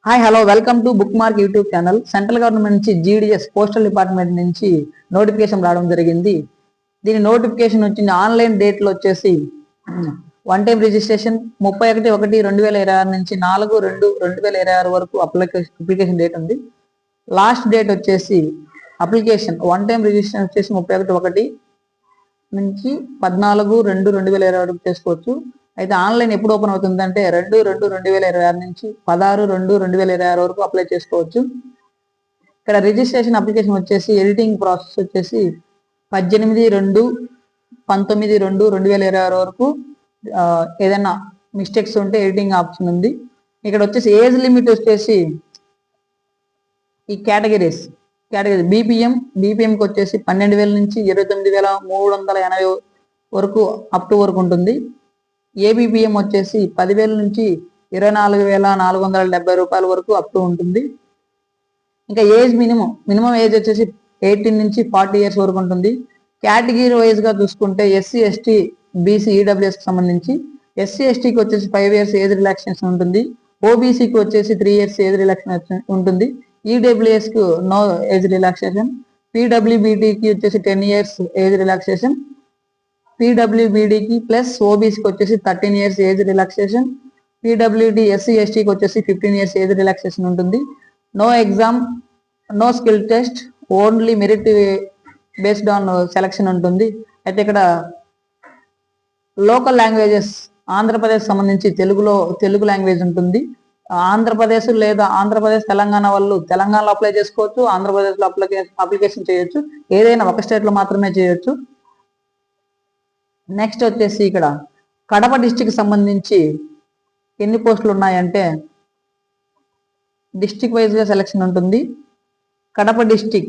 Hi hello welcome to book mark YouTube channel. Central government నుంచి GDS postal department నుంచి notification రావడం జరిగింది. దీని నోటిఫికేషన్ వచ్చింది ఆన్లైన్ డేట్లో వచ్చేసి వన్ టైం రిజిస్ట్రేషన్ 31/1/2026 నుంచి 4/2/2026 వరకు అప్లికేషన్ డేట్ ఉంది. లాస్ట్ డేట్ వచ్చేసి అప్లికేషన్ వన్ టైం రిజిస్ట్రేషన్ వచ్చేసి 31/1 నుంచి 14/2/2026 వరకు చేసుకోవచ్చు. అయితే ఆన్లైన్ ఎప్పుడు ఓపెన్ అవుతుంది అంటే 2/2/2026 నుంచి 16/2/2026 వరకు అప్లై చేసుకోవచ్చు. ఇక్కడ రిజిస్ట్రేషన్ అప్లికేషన్ వచ్చేసి ఎడిటింగ్ ప్రాసెస్ వచ్చేసి 18/2/19/2/2026 వరకు ఏదైనా మిస్టేక్స్ ఉంటే ఎడిటింగ్ ఆప్షన్ ఉంది. ఇక్కడ వచ్చేసి ఏజ్ లిమిట్ వచ్చేసి ఈ కేటగిరీ బీపీఎంకి వచ్చేసి 12,000 నుంచి 29,380 వరకు అప్ టు వరకు ఉంటుంది. ఏబిపిఎం వచ్చేసి 10,000 నుంచి 24,470 రూపాయల వరకు అప్ టు ఉంటుంది. ఇంకా ఏజ్ మినిమం ఏజ్ వచ్చేసి 18 నుంచి 40 ఇయర్స్ వరకు ఉంటుంది. కేటగిరీ వైజ్ గా చూసుకుంటే ఎస్సీ ఎస్టీ బీసీ ఈడబ్ల్యూఎస్ కి సంబంధించి ఎస్సీ ఎస్టీకి వచ్చేసి 5 ఇయర్స్ ఏజ్ రిలాక్సేషన్ ఉంటుంది. ఓబీసీకి వచ్చేసి 3 ఇయర్స్ ఏజ్ రిలాక్సేషన్ ఉంటుంది. ఈడబ్ల్యూఎస్ కు నో ఏజ్ రిలాక్సేషన్. పీడబ్ల్యూబీటీకి వచ్చేసి 10 ఇయర్స్ ఏజ్ రిలాక్సేషన్. పీడబ్ల్యూబీడీకి ప్లస్ ఓబీసీకి వచ్చేసి 13 years age relaxation. PWD SC ఎస్టీకి వచ్చేసి 15 ఇయర్స్ ఏజ్ రిలాక్సేషన్ ఉంటుంది. No exam, no skill test, only merit based on selection ఉంటుంది. అయితే ఇక్కడ లోకల్ లాంగ్వేజెస్ ఆంధ్రప్రదేశ్ సంబంధించి తెలుగు లాంగ్వేజ్ ఉంటుంది. ఆంధ్రప్రదేశ్ లేదా ఆంధ్రప్రదేశ్ తెలంగాణ వాళ్ళు తెలంగాణలో అప్లై చేసుకోవచ్చు, ఆంధ్రప్రదేశ్లో అప్లికేషన్ చేయొచ్చు. ఏదైనా ఒక స్టేట్లో మాత్రమే చేయొచ్చు. నెక్స్ట్ వచ్చేసి ఇక్కడ కడప డిస్టిక్ సంబంధించి ఎన్ని పోస్టులు ఉన్నాయంటే డిస్టిక్ వైజ్గా సెలక్షన్ ఉంటుంది. కడప డిస్టిక్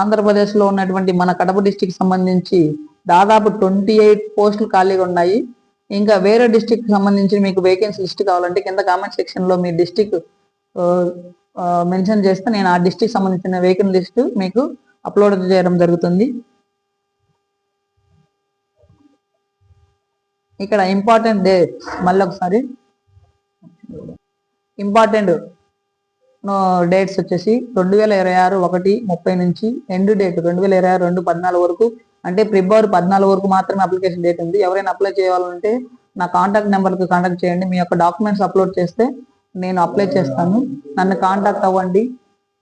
ఆంధ్రప్రదేశ్లో ఉన్నటువంటి మన కడప డిస్టిక్ సంబంధించి దాదాపు 28 పోస్టులు ఖాళీగా ఉన్నాయి. ఇంకా వేరే డిస్టిక్ సంబంధించి మీకు వేకెన్సీ లిస్ట్ కావాలంటే కింద కామెంట్ సెక్షన్లో మీ డిస్టిక్ మెన్షన్ చేస్తే నేను ఆ డిస్టిక్ సంబంధించిన వేకెన్సీ లిస్ట్ మీకు అప్లోడ్ చేయడం జరుగుతుంది. ఇక్కడ ఇంపార్టెంట్ డేట్స్ మళ్ళీ ఒకసారి ఇంపార్టెంట్ డేట్స్ వచ్చేసి 2026 1/30 నుంచి ఎండ్ డేట్ 2026 2/14 వరకు, అంటే ఫిబ్రవరి 14 వరకు మాత్రమే అప్లికేషన్ డేట్ ఉంది. ఎవరైనా అప్లై చేయాలంటే నా కాంటాక్ట్ నెంబర్కి కాంటాక్ట్ చేయండి. మీ యొక్క డాక్యుమెంట్స్ అప్లోడ్ చేస్తే నేను అప్లై చేస్తాను. నన్ను కాంటాక్ట్ అవ్వండి.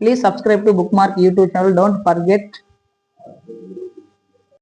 Please subscribe to book mark YouTube channel. Don't forget.